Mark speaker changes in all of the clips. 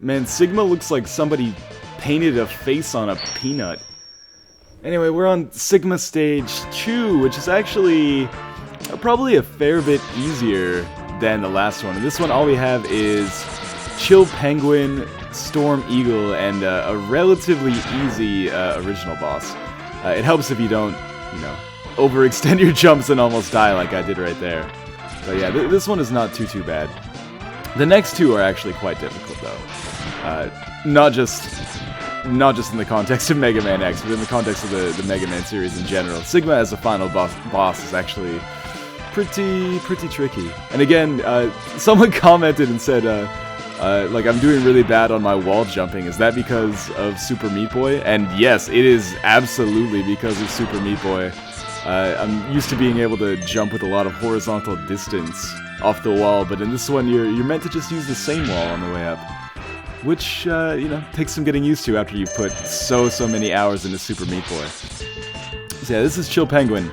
Speaker 1: Man, Sigma looks like somebody painted a face on a peanut. Anyway, we're on Sigma Stage 2, which is actually probably a fair bit easier than the last one. In this one, all we have is Chill Penguin, Storm Eagle, and a relatively easy original boss. It helps if you don't, you know, overextend your jumps and almost die like I did right there. But yeah, this one is not too bad. The next two are actually quite difficult, though. Not just in the context of Mega Man X, but in the context of the Mega Man series in general. Sigma as a final boss is actually pretty tricky. And again, someone commented and said, like, I'm doing really bad on my wall jumping. Is that because of Super Meat Boy? And yes, it is absolutely because of Super Meat Boy. I'm used to being able to jump with a lot of horizontal distance off the wall, but in this one you're meant to just use the same wall on the way up. Which, you know, takes some getting used to after you've put so many hours into Super Meat Boy. So yeah, this is Chill Penguin.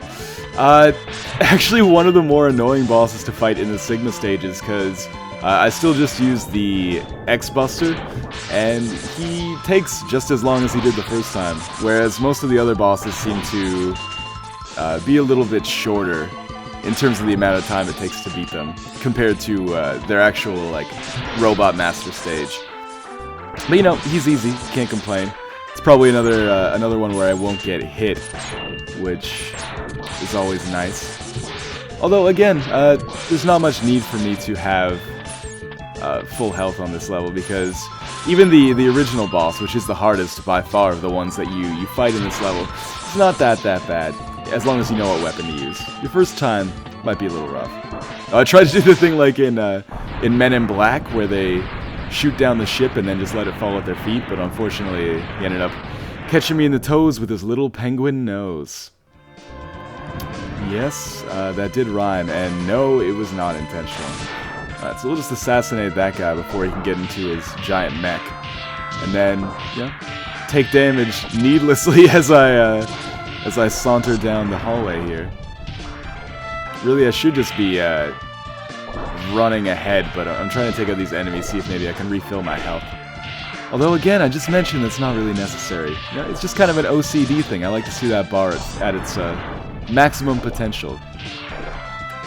Speaker 1: Actually one of the more annoying bosses to fight in the Sigma stages, because I still just use the X-Buster, and he takes just as long as he did the first time, whereas most of the other bosses seem to be a little bit shorter in terms of the amount of time it takes to beat them, compared to their actual, like, Robot Master stage. But you know, he's easy, can't complain. It's probably another one where I won't get hit, which is always nice. Although, again, there's not much need for me to have full health on this level, because even the original boss, which is the hardest by far of the ones that you fight in this level, it's not that bad, as long as you know what weapon to use. Your first time might be a little rough. I tried to do the thing like in Men in Black, where they shoot down the ship and then just let it fall at their feet, but unfortunately he ended up catching me in the toes with his little penguin nose. Yes, that did rhyme, and no, it was not intentional. Alright, so we'll just assassinate that guy before he can get into his giant mech. And then, yeah, take damage needlessly as I saunter down the hallway here. Really, I should just be running ahead, but I'm trying to take out these enemies, see if maybe I can refill my health. Although, again, I just mentioned that's not really necessary. You know, it's just kind of an OCD thing. I like to see that bar at its maximum potential.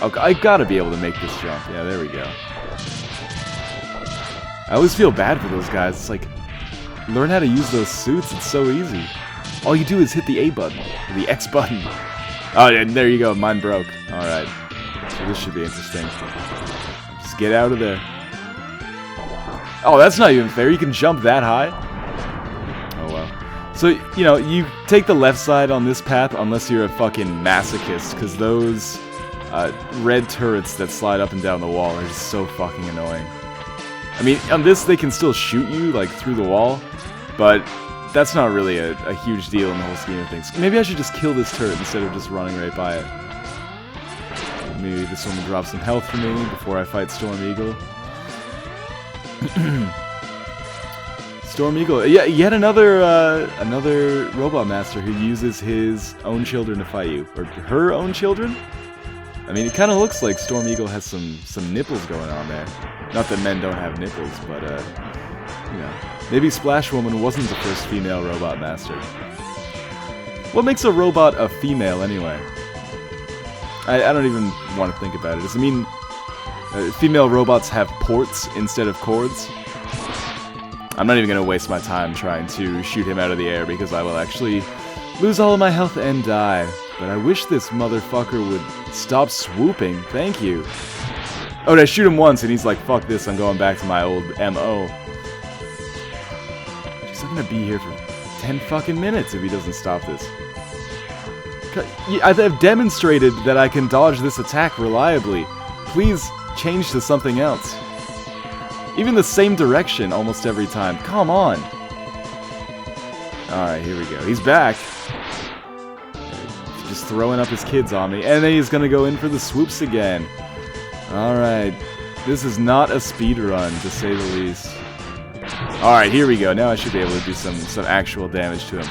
Speaker 1: Oh, I gotta be able to make this jump. Yeah, there we go. I always feel bad for those guys. It's like, learn how to use those suits. It's so easy. All you do is hit the A button, or the X button. Oh, and there you go. Mine broke. Alright. So this should be interesting. Just get out of there. Oh, that's not even fair. You can jump that high? Oh, well. So, you know, you take the left side on this path unless you're a fucking masochist, because those red turrets that slide up and down the wall are just so fucking annoying. I mean, on this they can still shoot you, like, through the wall, but that's not really a huge deal in the whole scheme of things. Maybe I should just kill this turret instead of just running right by it. Maybe this one will drop some health for me before I fight Storm Eagle. Storm Eagle, yeah, yet another Robot Master who uses his own children to fight you. Or her own children? I mean, it kind of looks like Storm Eagle has some nipples going on there. Not that men don't have nipples, but, you know. Maybe Splash Woman wasn't the first female Robot Master. What makes a robot a female, anyway? I don't even want to think about it. Does it mean female robots have ports instead of cords? I'm not even going to waste my time trying to shoot him out of the air, because I will actually lose all of my health and die. But I wish this motherfucker would stop swooping. Thank you. Oh, did I shoot him once and he's like, fuck this, I'm going back to my old MO. Jeez, I'm gonna be here for 10 fucking minutes if he doesn't stop this. I've demonstrated that I can dodge this attack reliably. Please change to something else. Even the same direction almost every time. Come on. Alright, here we go. He's back. Just throwing up his kids on me. And then he's gonna go in for the swoops again. Alright. This is not a speed run, to say the least. Alright, here we go. Now I should be able to do some actual damage to him.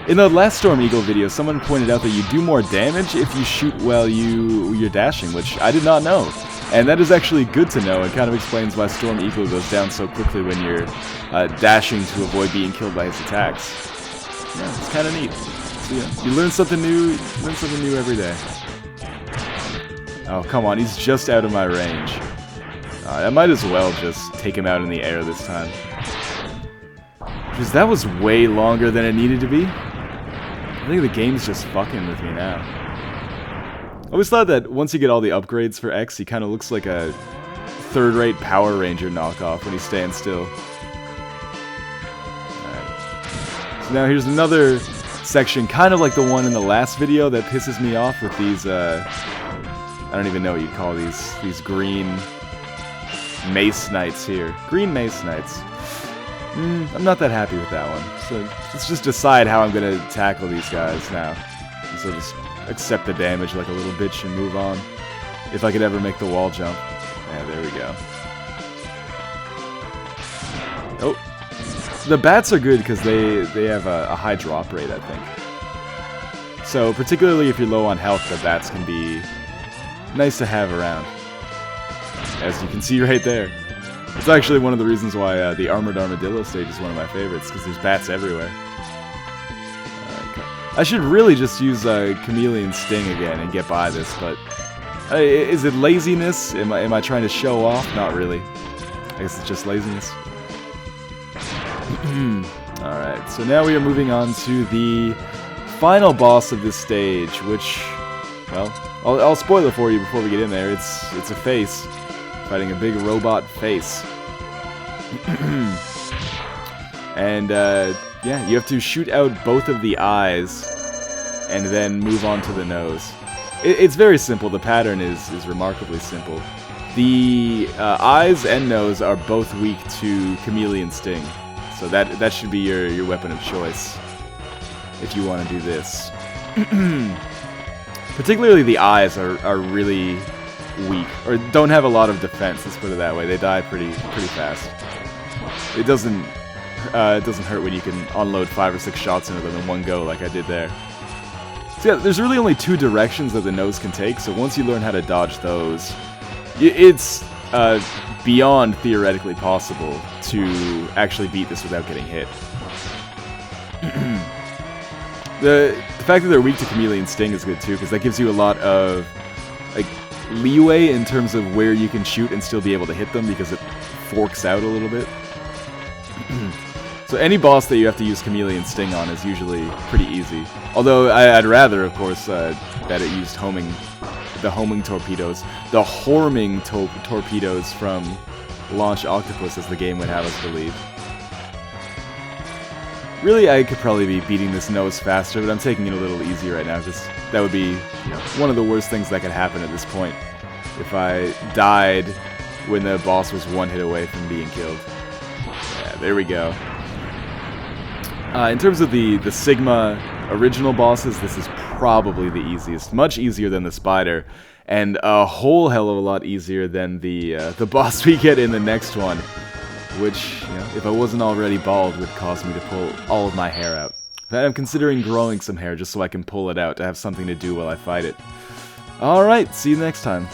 Speaker 1: In the last Storm Eagle video, someone pointed out that you do more damage if you shoot while you're dashing, which I did not know. And that is actually good to know. It kind of explains why Storm Eagle goes down so quickly when you're dashing to avoid being killed by his attacks. Yeah, it's kind of neat. So, yeah, you learn something new. Every day. Oh, come on, he's just out of my range. I might as well just take him out in the air this time. Because that was way longer than it needed to be. I think the game's just fucking with me now. I always thought that once you get all the upgrades for X, he kind of looks like a third-rate Power Ranger knockoff when he stands still. Alright. So now here's another section, kind of like the one in the last video that pisses me off with these, I don't even know what you call these green Mace Knights here. Green Mace Knights. I'm not that happy with that one. So let's just decide how I'm gonna tackle these guys now. So just accept the damage like a little bitch and move on. If I could ever make the wall jump. Yeah, there we go. Oh. The bats are good because they have a high drop rate, I think. So particularly if you're low on health, the bats can be nice to have around. As you can see right there. It's actually one of the reasons why the Armored Armadillo stage is one of my favorites, because there's bats everywhere. I should really just use Chameleon Sting again and get by this, but is it laziness? Am I trying to show off? Not really. I guess it's just laziness. Alright, so now we are moving on to the final boss of this stage, which, well, I'll spoil it for you before we get in there. It's a face. Fighting a big robot face. And, yeah, you have to shoot out both of the eyes and then move on to the nose. It's very simple. The pattern is remarkably simple. The eyes and nose are both weak to Chameleon Sting. So that should be your weapon of choice if you want to do this. Particularly the eyes are really weak, or don't have a lot of defense, let's put it that way. They die pretty fast. It doesn't hurt when you can unload 5 or 6 shots into them in one go like I did there. So yeah, there's really only 2 directions that the nose can take, so once you learn how to dodge those, it's beyond theoretically possible to actually beat this without getting hit. The fact that they're weak to Chameleon Sting is good too, because that gives you a lot of like leeway in terms of where you can shoot and still be able to hit them, because it forks out a little bit. So any boss that you have to use Chameleon Sting on is usually pretty easy. Although I'd rather, of course, that it used the homing torpedoes, the horming torpedoes from Launch Octopus, as the game would have us believe. Really, I could probably be beating this nose faster, but I'm taking it a little easy right now, because that would be, one of the worst things that could happen at this point. If I died when the boss was 1 hit away from being killed. Yeah, there we go. In terms of the Sigma original bosses, this is probably the easiest. Much easier than the spider, and a whole hell of a lot easier than the boss we get in the next one. Which, if I wasn't already bald, would cause me to pull all of my hair out. I'm considering growing some hair just so I can pull it out to have something to do while I fight it. Alright, see you next time.